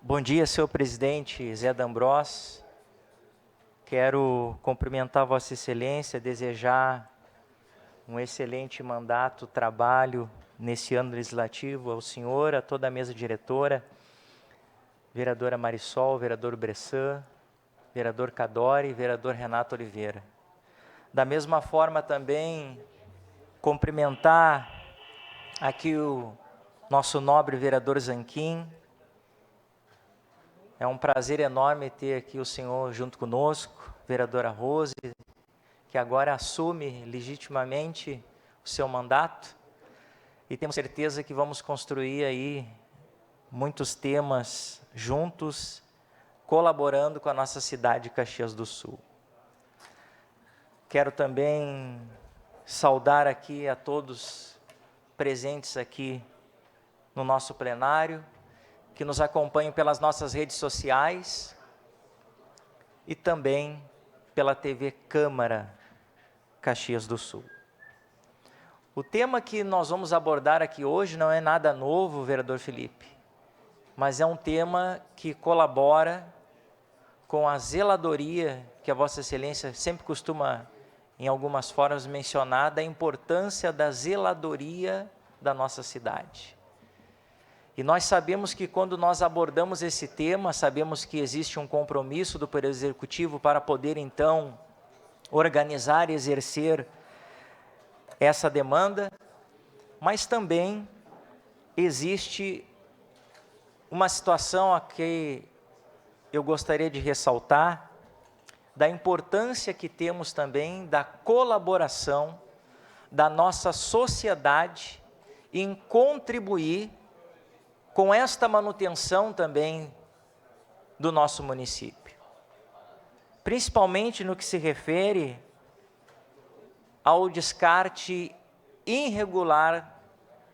Bom dia, senhor presidente Zé D'Ambrós. Quero cumprimentar Vossa Excelência, desejar um excelente mandato, trabalho nesse ano legislativo ao senhor, a toda a mesa diretora, vereadora Marisol, vereador Bressan, vereador Cadore e vereador Renato Oliveira. Da mesma forma também cumprimentar aqui o nosso nobre vereador Zanquim. É um prazer enorme ter aqui o senhor junto conosco, vereadora Rose, que agora assume legitimamente o seu mandato, e temos certeza que vamos construir aí muitos temas juntos, colaborando com a nossa cidade de Caxias do Sul. Quero também saudar aqui a todos presentes aqui no nosso plenário, que nos acompanham pelas nossas redes sociais e também pela TV Câmara Caxias do Sul. O tema que nós vamos abordar aqui hoje não é nada novo, vereador Felipe, mas é um tema que colabora com a zeladoria que a Vossa Excelência sempre costuma, em algumas formas, mencionar, da importância da zeladoria da nossa cidade. E nós sabemos que quando nós abordamos esse tema, sabemos que existe um compromisso do Poder Executivo para poder, então, organizar e exercer essa demanda, mas também existe uma situação a que eu gostaria de ressaltar, da importância que temos também da colaboração da nossa sociedade em contribuir com esta manutenção também do nosso município, principalmente no que se refere ao descarte irregular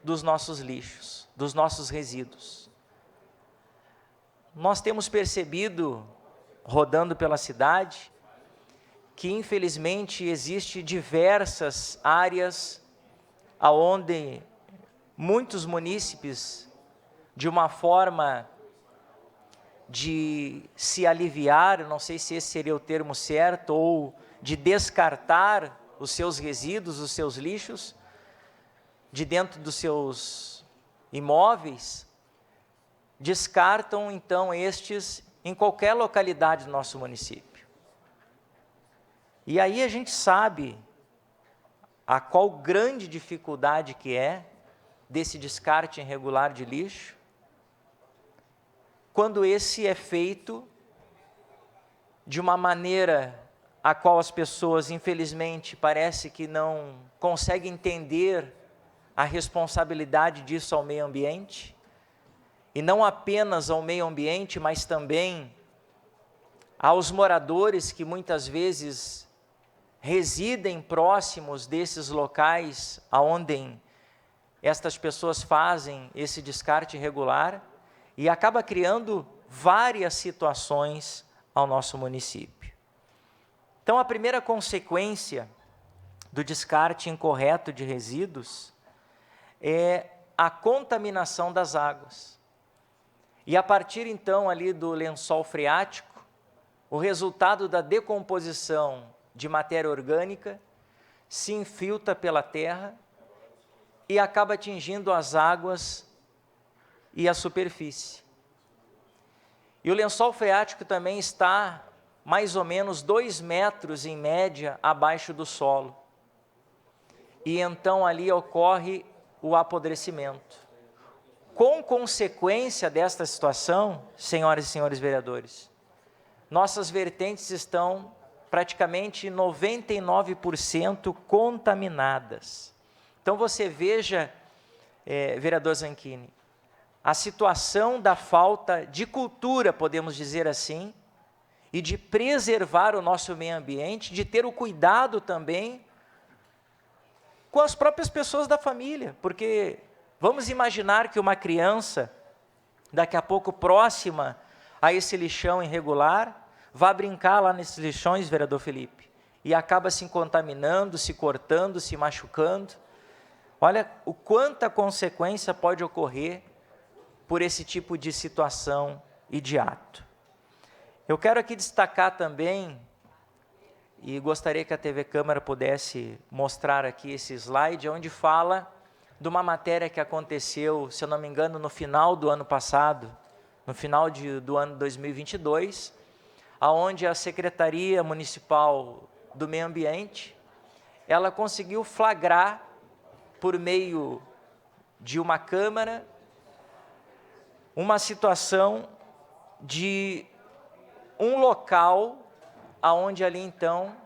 dos nossos lixos, dos nossos resíduos. Nós temos percebido, rodando pela cidade, que infelizmente existe diversas áreas aonde muitos munícipes, de uma forma de se aliviar, não sei se esse seria o termo certo, ou de descartar os seus resíduos, os seus lixos, de dentro dos seus imóveis, descartam então estes em qualquer localidade do nosso município. E aí a gente sabe a qual grande dificuldade que é desse descarte irregular de lixo, quando esse é feito de uma maneira a qual as pessoas, infelizmente, parece que não conseguem entender a responsabilidade disso ao meio ambiente, e não apenas ao meio ambiente, mas também aos moradores que muitas vezes residem próximos desses locais aonde estas pessoas fazem esse descarte irregular, e acaba criando várias situações ao nosso município. Então, a primeira consequência do descarte incorreto de resíduos é a contaminação das águas. E a partir então ali do lençol freático, o resultado da decomposição de matéria orgânica se infiltra pela terra e acaba atingindo as águas e a superfície. E o lençol freático também está mais ou menos 2 metros em média abaixo do solo. E então ali ocorre o apodrecimento. Com consequência desta situação, senhoras e senhores vereadores, nossas vertentes estão praticamente 99% contaminadas. Então você veja, vereador Zanchini, a situação da falta de cultura, podemos dizer assim, e de preservar o nosso meio ambiente, de ter o cuidado também com as próprias pessoas da família, porque vamos imaginar que uma criança, daqui a pouco próxima a esse lixão irregular, vá brincar lá nesses lixões, vereador Felipe, e acaba se contaminando, se cortando, se machucando. Olha o quanta consequência pode ocorrer por esse tipo de situação e de ato. Eu quero aqui destacar também, e gostaria que a TV Câmara pudesse mostrar aqui esse slide, onde fala de uma matéria que aconteceu, se eu não me engano, no final do ano passado, no final do ano 2022, aonde a Secretaria Municipal do Meio Ambiente, ela conseguiu flagrar, por meio de uma câmara, uma situação de um local aonde ali então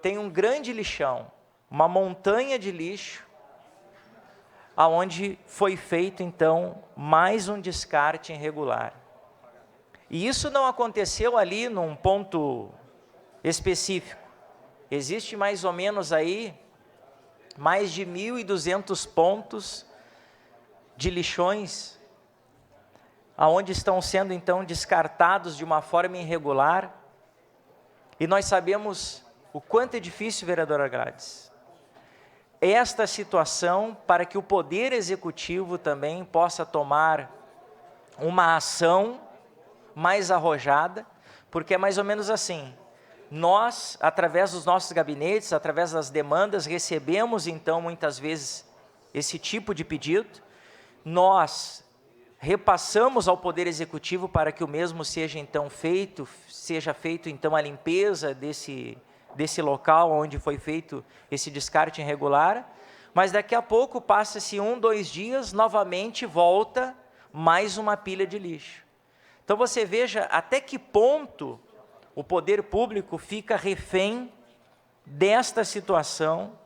tem um grande lixão, uma montanha de lixo, aonde foi feito então mais um descarte irregular. E isso não aconteceu ali num ponto específico. Existe mais ou menos aí mais de 1.200 pontos de lixões, aonde estão sendo então descartados de uma forma irregular. E nós sabemos o quanto é difícil, vereadora Gladys, esta situação, para que o Poder Executivo também possa tomar uma ação mais arrojada, porque é mais ou menos assim: nós, através dos nossos gabinetes, através das demandas, recebemos então muitas vezes esse tipo de pedido, nós repassamos ao Poder Executivo para que o mesmo seja então feito, então a limpeza desse local onde foi feito esse descarte irregular, mas daqui a pouco passa-se 1, 2 dias, novamente volta mais uma pilha de lixo. Então você veja até que ponto o poder público fica refém desta situação,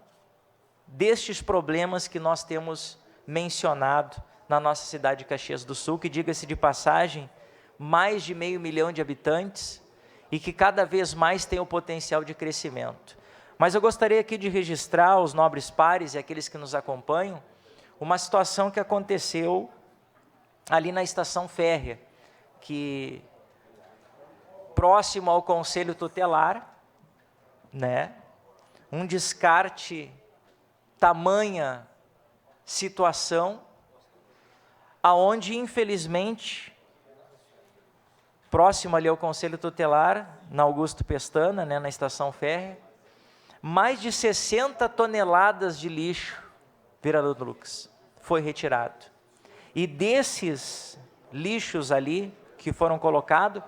destes problemas que nós temos mencionado na nossa cidade de Caxias do Sul, que, diga-se de passagem, mais de 500 mil de habitantes e que cada vez mais tem o potencial de crescimento. Mas eu gostaria aqui de registrar aos nobres pares e aqueles que nos acompanham, uma situação que aconteceu ali na estação férrea, que próximo ao Conselho Tutelar, né, um descarte, tamanha situação, aonde infelizmente, próximo ali ao Conselho Tutelar, na Augusto Pestana, né, na estação férrea, mais de 60 toneladas de lixo, vereador Lucas, foi retirado. E desses lixos ali, que foram colocados,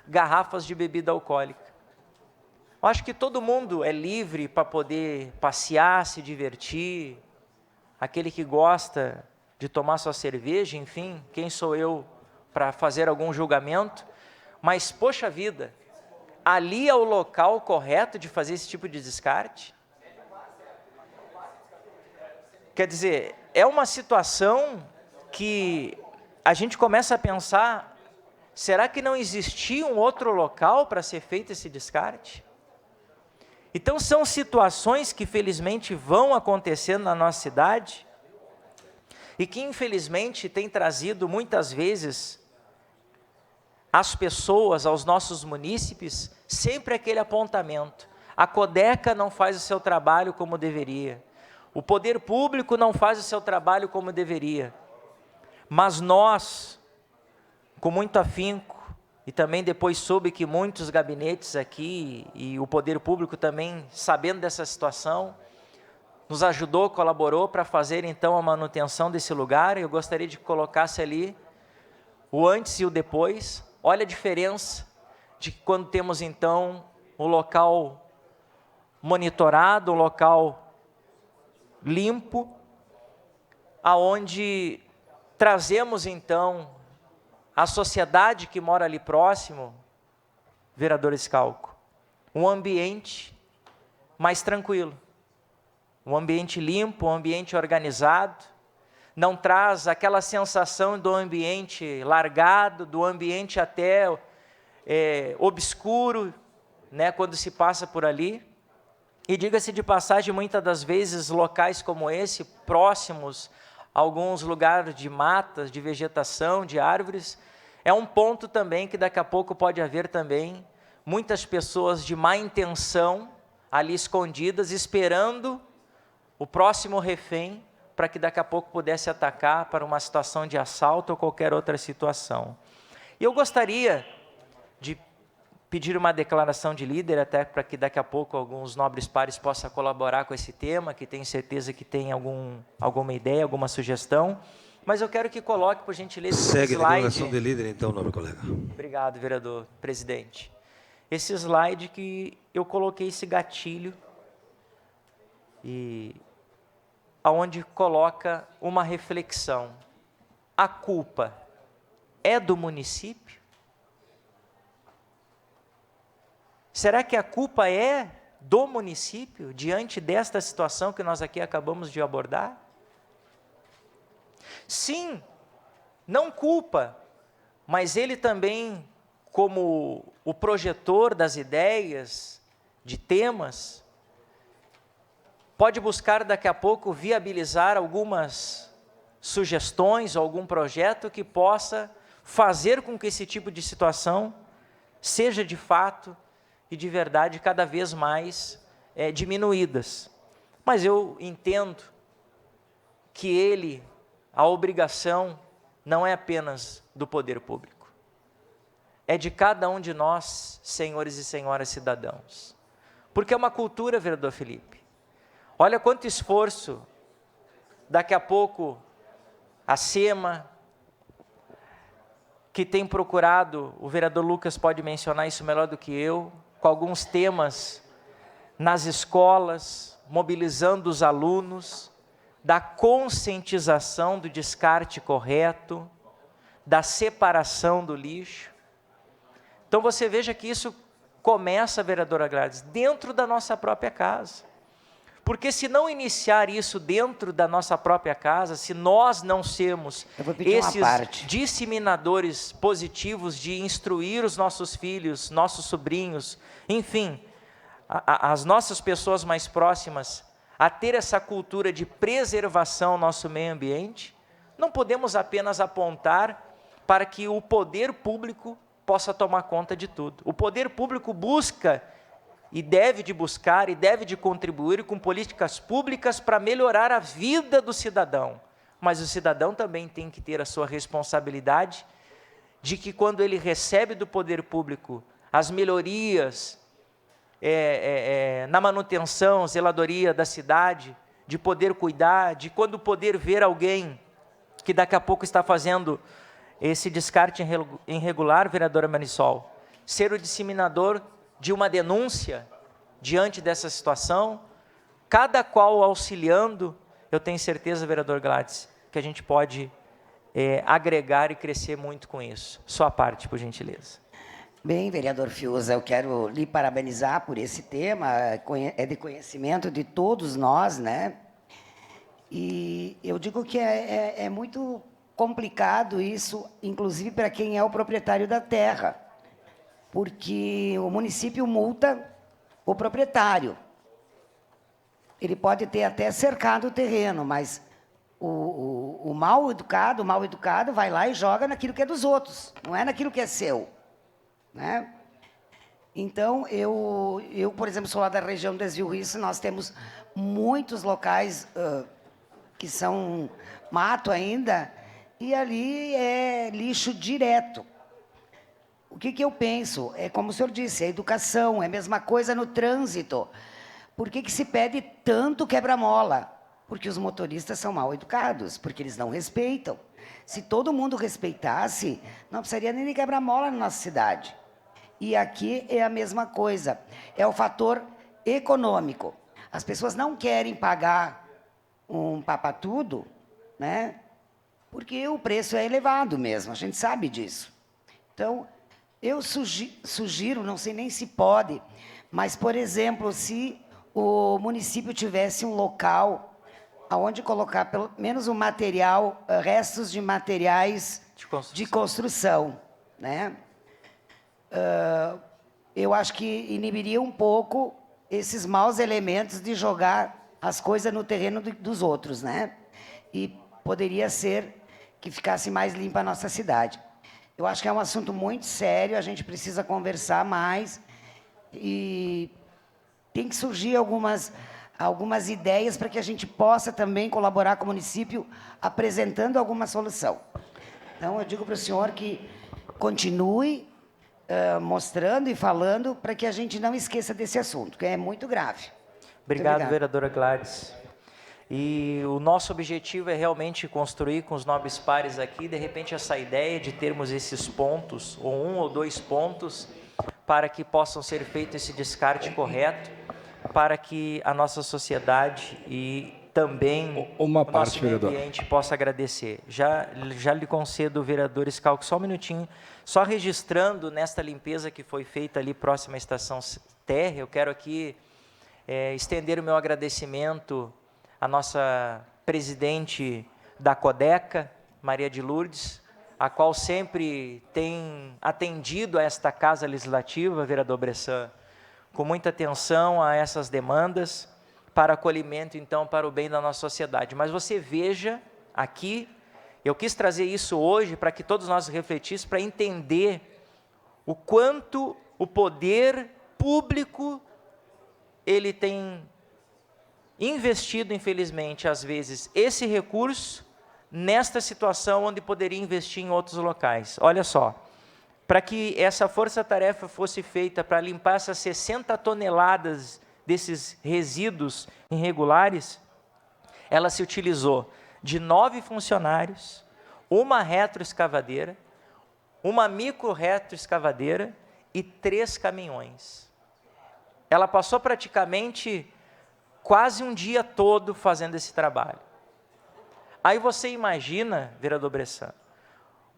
garrafas de bebida alcoólica. Eu acho que todo mundo é livre para poder passear, se divertir, aquele que gosta de tomar sua cerveja, enfim, quem sou eu para fazer algum julgamento, mas, poxa vida, ali é o local correto de fazer esse tipo de descarte? Quer dizer, é uma situação que a gente começa a pensar, será que não existia um outro local para ser feito esse descarte? Então são situações que felizmente vão acontecendo na nossa cidade, e que infelizmente tem trazido muitas vezes às pessoas, aos nossos munícipes, sempre aquele apontamento: a Codeca não faz o seu trabalho como deveria, o poder público não faz o seu trabalho como deveria, mas nós, com muito afinco, e também depois soube que muitos gabinetes aqui, e o poder público também, sabendo dessa situação, nos ajudou, colaborou para fazer então a manutenção desse lugar. Eu gostaria de que colocasse ali o antes e o depois. Olha a diferença de quando temos então o local monitorado, um local limpo, aonde trazemos então a sociedade que mora ali próximo, vereador Scalco, um ambiente mais tranquilo, um ambiente limpo, um ambiente organizado, não traz aquela sensação do ambiente largado, do ambiente até obscuro, né, quando se passa por ali. E diga-se de passagem, muitas das vezes locais como esse, próximos a alguns lugares de matas, de vegetação, de árvores, é um ponto também que daqui a pouco pode haver também muitas pessoas de má intenção ali escondidas, esperando o próximo refém, para que daqui a pouco pudesse atacar para uma situação de assalto ou qualquer outra situação. E eu gostaria de pedir uma declaração de líder, até para que daqui a pouco alguns nobres pares possam colaborar com esse tema, que tenho certeza que tem alguma ideia, alguma sugestão. Mas eu quero que coloque, por gentileza, esse slide. Segue a declaração de líder, então, nobre colega. Obrigado, vereador presidente. Esse slide que eu coloquei esse gatilho, e aonde coloca uma reflexão. A culpa é do município? Será que a culpa é do município diante desta situação que nós aqui acabamos de abordar? Sim, não culpa, mas ele também, como o projetor das ideias, de temas, pode buscar daqui a pouco viabilizar algumas sugestões, algum projeto que possa fazer com que esse tipo de situação seja de fato e de verdade cada vez mais diminuídas. Mas eu entendo que a obrigação não é apenas do poder público, é de cada um de nós, senhores e senhoras cidadãos, porque é uma cultura, vereador Felipe. Olha quanto esforço, daqui a pouco, a SEMA, que tem procurado, o vereador Lucas pode mencionar isso melhor do que eu, com alguns temas nas escolas, mobilizando os alunos, da conscientização do descarte correto, da separação do lixo. Então você veja que isso começa, vereadora Gladys, dentro da nossa própria casa. Porque se não iniciar isso dentro da nossa própria casa, se nós não sermos esses disseminadores positivos de instruir os nossos filhos, nossos sobrinhos, enfim, as nossas pessoas mais próximas, a ter essa cultura de preservação ao nosso meio ambiente, não podemos apenas apontar para que o poder público possa tomar conta de tudo. O poder público busca e deve de buscar e deve de contribuir com políticas públicas para melhorar a vida do cidadão. Mas o cidadão também tem que ter a sua responsabilidade de que quando ele recebe do poder público as melhorias na manutenção, zeladoria da cidade, de poder cuidar, de quando poder ver alguém que daqui a pouco está fazendo esse descarte irregular, vereadora Marisol, ser o disseminador de uma denúncia diante dessa situação, cada qual auxiliando, eu tenho certeza, vereador Gladys, que a gente pode agregar e crescer muito com isso. Sua parte, por gentileza. Bem, vereador Fiuza, eu quero lhe parabenizar por esse tema, é de conhecimento de todos nós, né? E eu digo que é muito complicado isso, inclusive para quem é o proprietário da terra, porque o município multa o proprietário. Ele pode ter até cercado o terreno, mas o mal educado vai lá e joga naquilo que é dos outros, não é naquilo que é seu, né? Então, eu por exemplo, sou lá da região do Desvio Risso, nós temos muitos locais que são mato ainda, e ali é lixo direto. O que eu penso? É como o senhor disse, a educação, é a mesma coisa no trânsito. Por que se pede tanto quebra-mola? Porque os motoristas são mal educados, porque eles não respeitam. Se todo mundo respeitasse, não precisaria nem de quebra-mola na nossa cidade. E aqui é a mesma coisa, é o fator econômico. As pessoas não querem pagar um papatudo, né? Porque o preço é elevado mesmo, a gente sabe disso. Então, eu sugiro, não sei nem se pode, mas, por exemplo, se o município tivesse um local onde colocar pelo menos um material, restos de materiais de construção, né? Eu acho que inibiria um pouco esses maus elementos de jogar as coisas no terreno dos outros, né? E poderia ser que ficasse mais limpa a nossa cidade. Eu acho que é um assunto muito sério, a gente precisa conversar mais e tem que surgir algumas ideias para que a gente possa também colaborar com o município apresentando alguma solução. Então, eu digo para o senhor que continue mostrando e falando para que a gente não esqueça desse assunto, que é muito grave. Obrigado, vereadora Gladys. E o nosso objetivo é realmente construir com os nobres pares aqui, de repente, essa ideia de termos esses pontos, ou 1 ou 2 pontos, para que possam ser feito esse descarte correto, para que a nossa sociedade e também o nosso meio ambiente possa agradecer. Já lhe concedo, vereador Schalck, só um minutinho, só registrando nesta limpeza que foi feita ali próxima à estação Terra, eu quero aqui estender o meu agradecimento à nossa presidente da Codeca, Maria de Lourdes, a qual sempre tem atendido a esta Casa Legislativa, vereador Bressan, com muita atenção a essas demandas, para acolhimento, então, para o bem da nossa sociedade. Mas você veja aqui, eu quis trazer isso hoje para que todos nós refletíssemos, para entender o quanto o poder público ele tem investido, infelizmente, às vezes, esse recurso nesta situação onde poderia investir em outros locais. Olha só, para que essa força-tarefa fosse feita para limpar essas 60 toneladas desses resíduos irregulares, ela se utilizou de 9 funcionários, uma retroescavadeira, uma micro-retroescavadeira e 3 caminhões. Ela passou praticamente quase um dia todo fazendo esse trabalho. Aí você imagina, vereador Bressan,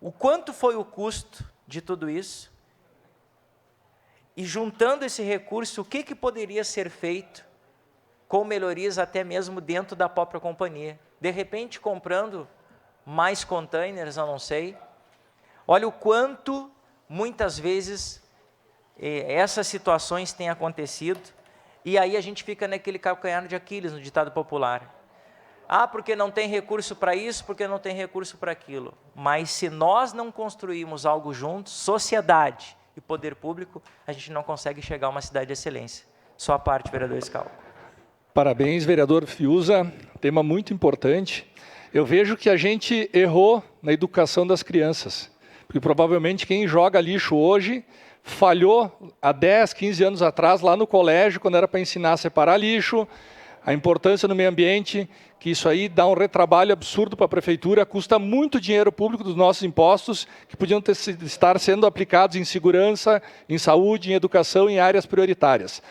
o quanto foi o custo de tudo isso, e juntando esse recurso, o que poderia ser feito com melhorias até mesmo dentro da própria companhia. De repente, comprando mais containers, eu não sei. Olha o quanto, muitas vezes, essas situações têm acontecido, e aí a gente fica naquele calcanhar de Aquiles, no ditado popular. Ah, porque não tem recurso para isso, porque não tem recurso para aquilo. Mas se nós não construirmos algo juntos, sociedade e poder público, a gente não consegue chegar a uma cidade de excelência. Só a parte, vereador Schalck. Parabéns, vereador Fiuza, tema muito importante. Eu vejo que a gente errou na educação das crianças, porque provavelmente quem joga lixo hoje falhou há 10, 15 anos atrás, lá no colégio, quando era para ensinar a separar lixo, a importância no meio ambiente, que isso aí dá um retrabalho absurdo para a prefeitura, custa muito dinheiro público dos nossos impostos, que podiam estar sendo aplicados em segurança, em saúde, em educação, em áreas prioritárias.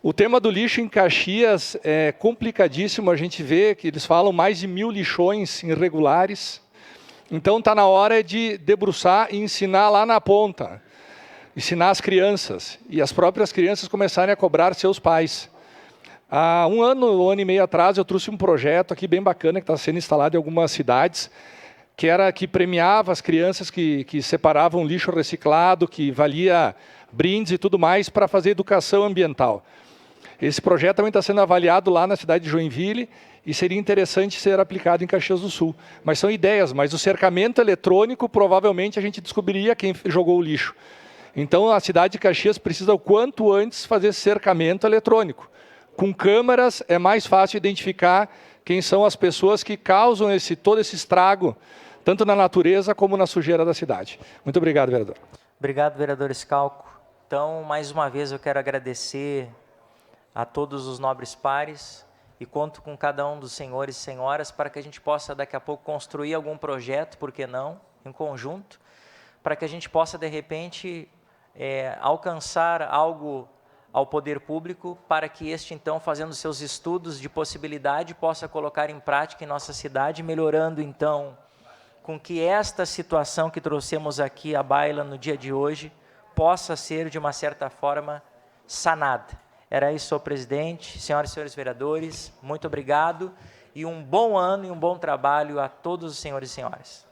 O tema do lixo em Caxias é complicadíssimo, a gente vê que eles falam mais de 1000 lixões irregulares, então está na hora de debruçar e ensinar lá na ponta, ensinar as crianças, e as próprias crianças começarem a cobrar seus pais. Há um ano e meio atrás, eu trouxe um projeto aqui bem bacana, que está sendo instalado em algumas cidades, que premiava as crianças que separavam lixo reciclado, que valia brindes e tudo mais, para fazer educação ambiental. Esse projeto também está sendo avaliado lá na cidade de Joinville, e seria interessante ser aplicado em Caxias do Sul. Mas são ideias, mas o cercamento eletrônico, provavelmente a gente descobriria quem jogou o lixo. Então, a cidade de Caxias precisa, o quanto antes, fazer cercamento eletrônico. Com câmeras é mais fácil identificar quem são as pessoas que causam todo esse estrago, tanto na natureza como na sujeira da cidade. Muito obrigado, vereador. Obrigado, vereador Schalck. Então, mais uma vez, eu quero agradecer a todos os nobres pares e conto com cada um dos senhores e senhoras para que a gente possa, daqui a pouco, construir algum projeto, por que não, em conjunto, para que a gente possa, de repente, alcançar algo ao poder público, para que este, então, fazendo seus estudos de possibilidade, possa colocar em prática em nossa cidade, melhorando, então, com que esta situação que trouxemos aqui à baila no dia de hoje, possa ser, de uma certa forma, sanada. Era isso, senhor presidente, senhoras e senhores vereadores, muito obrigado, e um bom ano e um bom trabalho a todos os senhores e senhoras.